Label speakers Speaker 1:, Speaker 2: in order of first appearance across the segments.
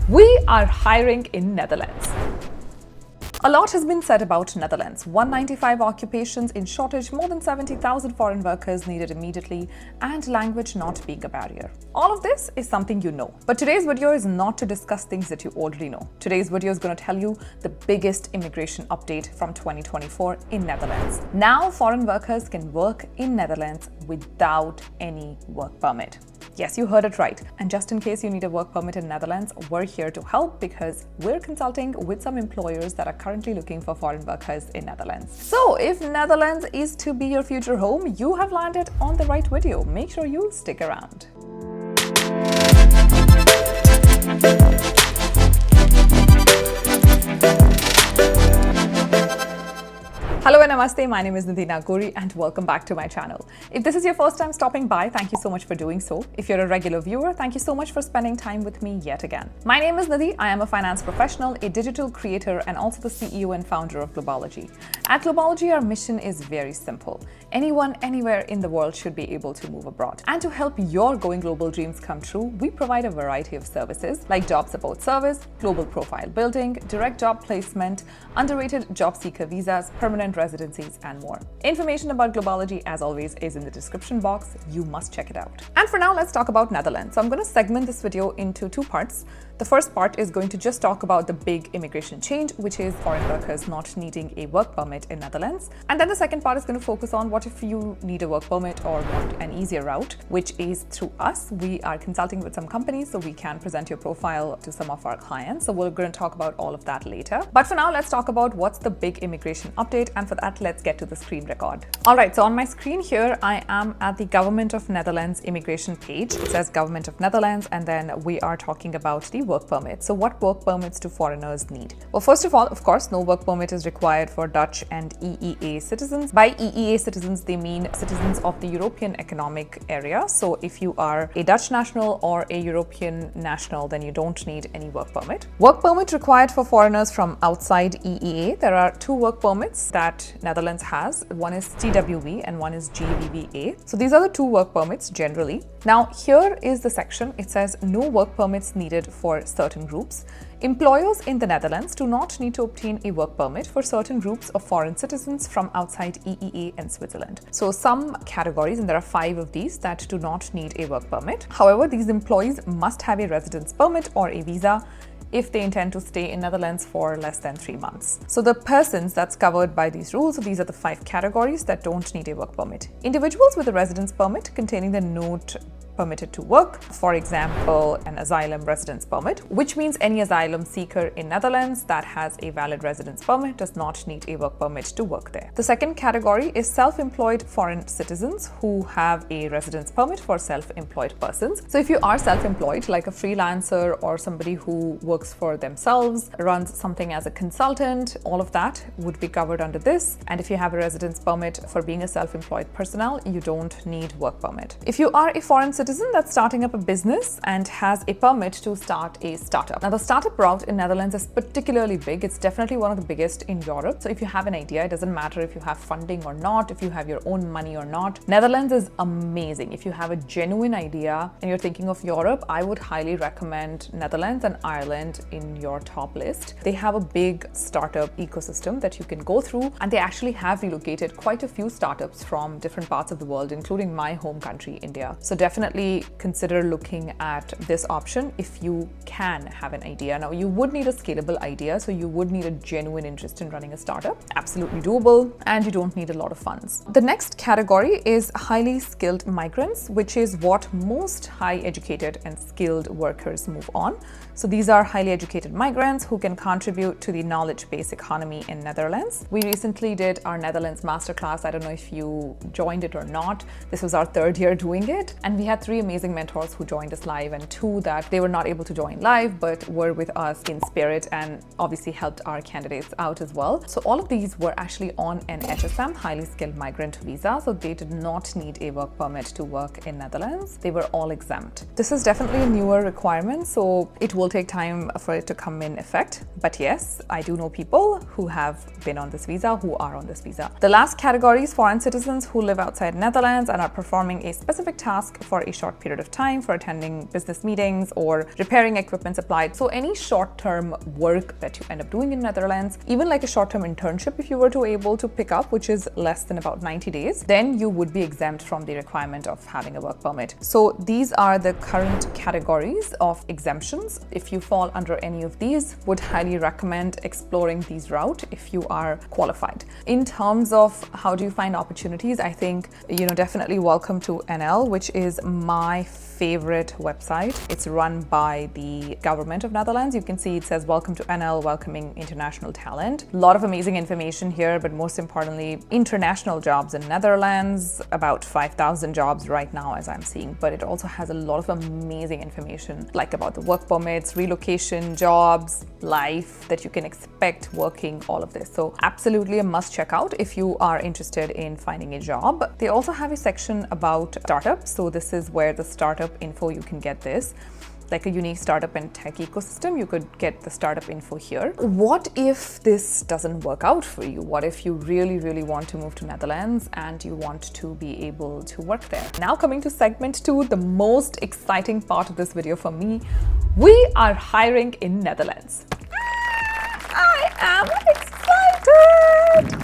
Speaker 1: We are hiring in Netherlands. A lot has been said about Netherlands. 195 occupations in shortage, more than 70,000 foreign workers needed immediately, and language not being a barrier. All of this is something you know. But today's video is not to discuss things that you already know. Today's video is going to tell you the biggest immigration update from 2024 in Netherlands. Now foreign workers can work in Netherlands without any work permit. Yes, you heard it right. And just in case you need a work permit in Netherlands, we're here to help because we're consulting with some employers that are currently looking for foreign workers in Netherlands. So if Netherlands is to be your future home, you have landed on the right video. Make sure you stick around. Hello and namaste, my name is Nidhi Nagori and welcome back to my channel. If this is your first time stopping by, thank you so much for doing so. If you're a regular viewer, thank you so much for spending time with me yet again. My name is Nidhi, I am a finance professional, a digital creator and also the CEO and founder of Globology. At Globology, our mission is very simple. Anyone, anywhere in the world should be able to move abroad. And to help your going global dreams come true, we provide a variety of services like job support service, global profile building, direct job placement, underrated job seeker visas, permanent residencies, and more. Information about Globology, as always, is in the description box. You must check it out. And for now, let's talk about Netherlands. So I'm going to segment this video into two parts. The first part is going to just talk about the big immigration change, which is foreign workers not needing a work permit in Netherlands. And then the second part is going to focus on what if you need a work permit or want an easier route, which is through us. We are consulting with some companies, so we can present your profile to some of our clients. So we're going to talk about all of that later. But for now, let's talk about what's the big immigration update. And for that, let's get to the screen record. All right, so on my screen here, I am at the Government of Netherlands immigration page. It says Government of Netherlands, and then we are talking about the work permit. So what work permits do foreigners need? Well, first of all, of course, no work permit is required for Dutch and EEA citizens. By EEA citizens, they mean citizens of the European Economic Area. So if you are a Dutch national or a European national, then you don't need any work permit. Work permit required for foreigners from outside EEA. There are two work permits that Netherlands has. One is TWV and one is GVVA. So these are the two work permits generally. Now here is the section. It says no work permits needed for certain groups. Employers in the Netherlands do not need to obtain a work permit for certain groups of foreign citizens from outside EEA and Switzerland. So some categories, and there are 5 of these, that do not need a work permit. However, these employees must have a residence permit or a visa if they intend to stay in Netherlands for less than 3 months. So the persons that's covered by these rules, so these are the 5 categories that don't need a work permit. Individuals with a residence permit containing the note permitted to work, for example, an asylum residence permit, which means any asylum seeker in Netherlands that has a valid residence permit does not need a work permit to work there. The second category is self-employed foreign citizens who have a residence permit for self-employed persons. So if you are self-employed, like a freelancer or somebody who works for themselves, runs something as a consultant, all of that would be covered under this. And if you have a residence permit for being a self-employed personnel, you don't need work permit. If you are a foreign citizen that's starting up a business and has a permit to start a startup. Now the startup route in Netherlands is particularly big. It's definitely one of the biggest in Europe. So if you have an idea, it doesn't matter if you have funding or not, if you have your own money or not. Netherlands is amazing. If you have a genuine idea and you're thinking of Europe, I would highly recommend Netherlands and Ireland in your top list. They have a big startup ecosystem that you can go through, and they actually have relocated quite a few startups from different parts of the world, including my home country, India. So definitely consider looking at this option if you can have an idea. Now, you would need a scalable idea, so you would need a genuine interest in running a startup. Absolutely doable, and you don't need a lot of funds. The next category is highly skilled migrants, which is what most high educated and skilled workers move on. So these are highly educated migrants who can contribute to the knowledge-based economy in Netherlands. We recently did our Netherlands masterclass. I don't know if you joined it or not. This was our 3rd year doing it, and we had 3 amazing mentors who joined us live and 2 that they were not able to join live but were with us in spirit and obviously helped our candidates out as well. So all of these were actually on an HSM, highly skilled migrant visa, so they did not need a work permit to work in Netherlands. They were all exempt. This is definitely a newer requirement, so it will take time for it to come in effect. But yes, I do know people who have been on this visa, who are on this visa. The last category is foreign citizens who live outside Netherlands and are performing a specific task for a short period of time for attending business meetings or repairing equipment supplied. So any short-term work that you end up doing in Netherlands, even like a short-term internship if you were to able to pick up, which is less than about 90 days, then you would be exempt from the requirement of having a work permit. So these are the current categories of exemptions. If you fall under any of these, would highly recommend exploring these route if you are qualified. In terms of how do you find opportunities, I think, definitely welcome to NL, which is my favorite website. It's run by the government of Netherlands. You can see it says welcome to NL, welcoming international talent. A lot of amazing information here, but most importantly, international jobs in Netherlands, about 5,000 jobs right now as I'm seeing, but it also has a lot of amazing information like about the work permits, relocation, jobs, life that you can expect working, all of this. So absolutely a must check out if you are interested in finding a job. They also have a section about startups. So this is where the startup info, you can get this. Like a unique startup and tech ecosystem, you could get the startup info here. What if this doesn't work out for you? What if you really, really want to move to Netherlands and you want to be able to work there? Now coming to segment 2, the most exciting part of this video for me, we are hiring in Netherlands. I am excited!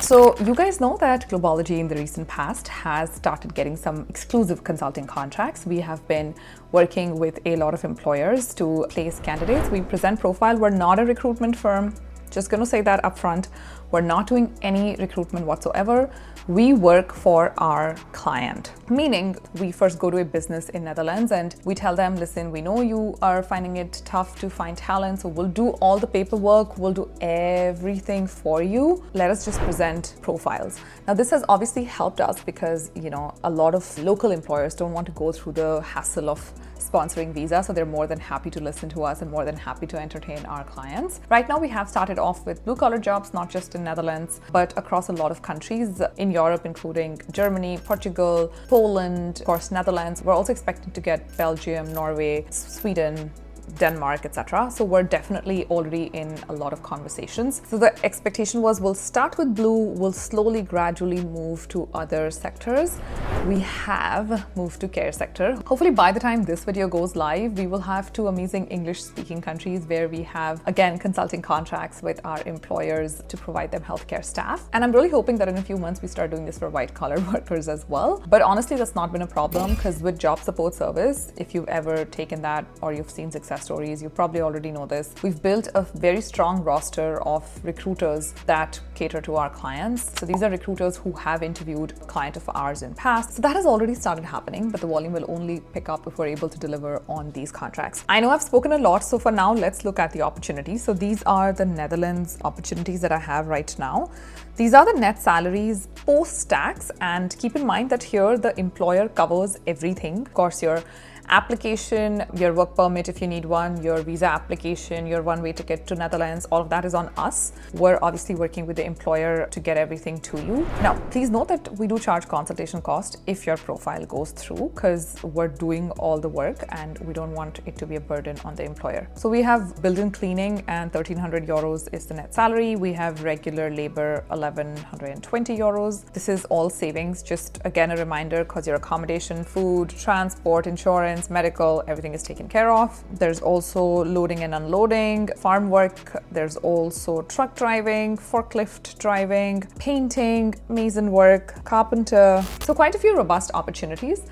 Speaker 1: So you guys know that Globology in the recent past has started getting some exclusive consulting contracts. We have been working with a lot of employers to place candidates. We present profile. We're not a recruitment firm. Just going to say that up front. We're not doing any recruitment whatsoever. We work for our client, meaning we first go to a business in Netherlands and we tell them, listen, we know you are finding it tough to find talent, so we'll do all the paperwork, we'll do everything for you. Let us just present profiles. Now, this has obviously helped us because, a lot of local employers don't want to go through the hassle of sponsoring visa, so they're more than happy to listen to us and more than happy to entertain our clients. Right now, we have started off with blue-collar jobs, not just in Netherlands, but across a lot of countries in Europe, including Germany, Portugal, Poland, of course, Netherlands. We're also expecting to get Belgium, Norway, Sweden, Denmark, etc. So we're definitely already in a lot of conversations. So the expectation was we'll start with blue, we'll slowly, gradually move to other sectors. We have moved to care sector. Hopefully by the time this video goes live, we will have 2 amazing English-speaking countries where we have, again, consulting contracts with our employers to provide them healthcare staff. And I'm really hoping that in a few months we start doing this for white-collar workers as well. But honestly, that's not been a problem because with job support service, if you've ever taken that or you've seen success stories, you probably already know this. We've built a very strong roster of recruiters that cater to our clients. So these are recruiters who have interviewed a client of ours in past. So that has already started happening, but the volume will only pick up if we're able to deliver on these contracts. I know I've spoken a lot, so for now, let's look at the opportunities. So these are the Netherlands opportunities that I have right now. These are the net salaries post-tax, and keep in mind that here the employer covers everything. Of course, your application, your work permit if you need one, your visa application, your one-way ticket to Netherlands, all of that is on us. We're obviously working with the employer to get everything to you. Now, please note that we do charge consultation cost if your profile goes through because we're doing all the work and we don't want it to be a burden on the employer. So we have built-in cleaning and 1,300 euros is the net salary. We have regular labor, 1,120 euros. This is all savings. Just again, a reminder, because your accommodation, food, transport, insurance, medical, everything is taken care of. There's also loading and unloading, farm work. There's also truck driving, forklift driving, painting, mason work, carpenter. So quite a few robust opportunities.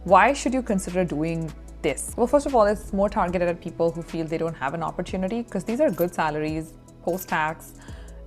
Speaker 1: Why should you consider doing this? Well, first of all, it's more targeted at people who feel they don't have an opportunity because these are good salaries, post-tax,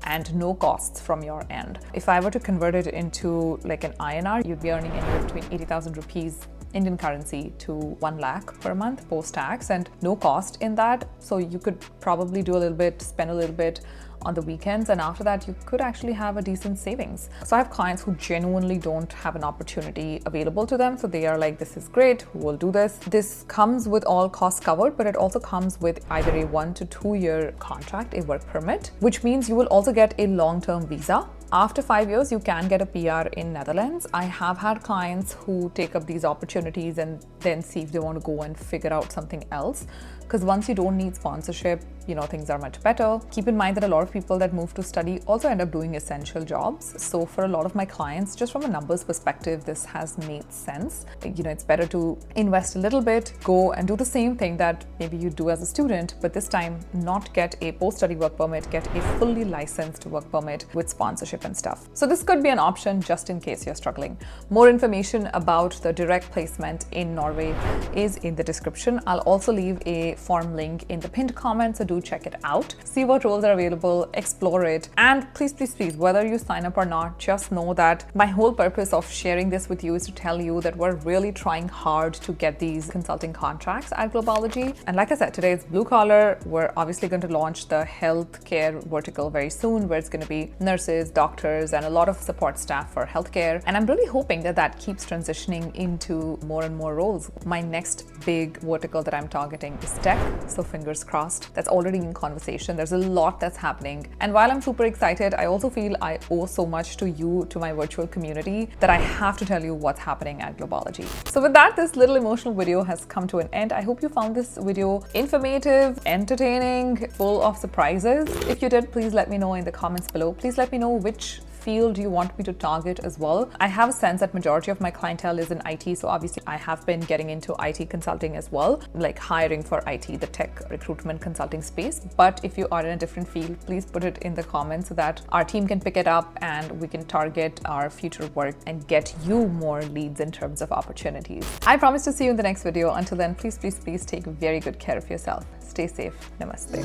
Speaker 1: and no costs from your end. If I were to convert it into like an INR, you'd be earning anywhere between 80,000 rupees Indian currency to 1 lakh per month post-tax and no cost in that. So you could probably do a little bit, spend a little bit on the weekends, and after that you could actually have a decent savings. So I have clients who genuinely don't have an opportunity available to them, so they are like, this is great, we'll do this. This comes with all costs covered, but it also comes with either a 1 to 2 year contract, a work permit, which means you will also get a long-term visa. After 5 years, you can get a PR in Netherlands. I have had clients who take up these opportunities and then see if they want to go and figure out something else. because once you don't need sponsorship, things are much better. Keep in mind that a lot of people that move to study also end up doing essential jobs. So for a lot of my clients, just from a numbers perspective, this has made sense. It's better to invest a little bit, go and do the same thing that maybe you do as a student, but this time not get a post-study work permit, get a fully licensed work permit with sponsorship and stuff. So this could be an option just in case you're struggling. More information about the direct placement in Norway is in the description. I'll also leave a form link in the pinned comment, so do check it out, see what roles are available, explore it, and please, whether you sign up or not, just know that my whole purpose of sharing this with you is to tell you that we're really trying hard to get these consulting contracts at Globology. And like I said, today it's blue collar. We're obviously going to launch the healthcare vertical very soon, where it's going to be nurses, doctors, and a lot of support staff for healthcare. And I'm really hoping that that keeps transitioning into more and more roles. My next big vertical that I'm targeting is tech, so fingers crossed. That's already in conversation. There's a lot that's happening. And while I'm super excited, I also feel I owe so much to you, to my virtual community, that I have to tell you what's happening at Globology. So with that, this little emotional video has come to an end. I hope you found this video informative, entertaining, full of surprises. If you did, please let me know in the comments below. Please let me know which field you want me to target as well. I have a sense that majority of my clientele is in IT, so obviously I have been getting into IT consulting as well, like hiring for IT, the tech recruitment consulting space. But if you are in a different field, please put it in the comments so that our team can pick it up and we can target our future work and get you more leads in terms of opportunities. I promise to see you in the next video. Until then, please take very good care of yourself. Stay safe. Namaste.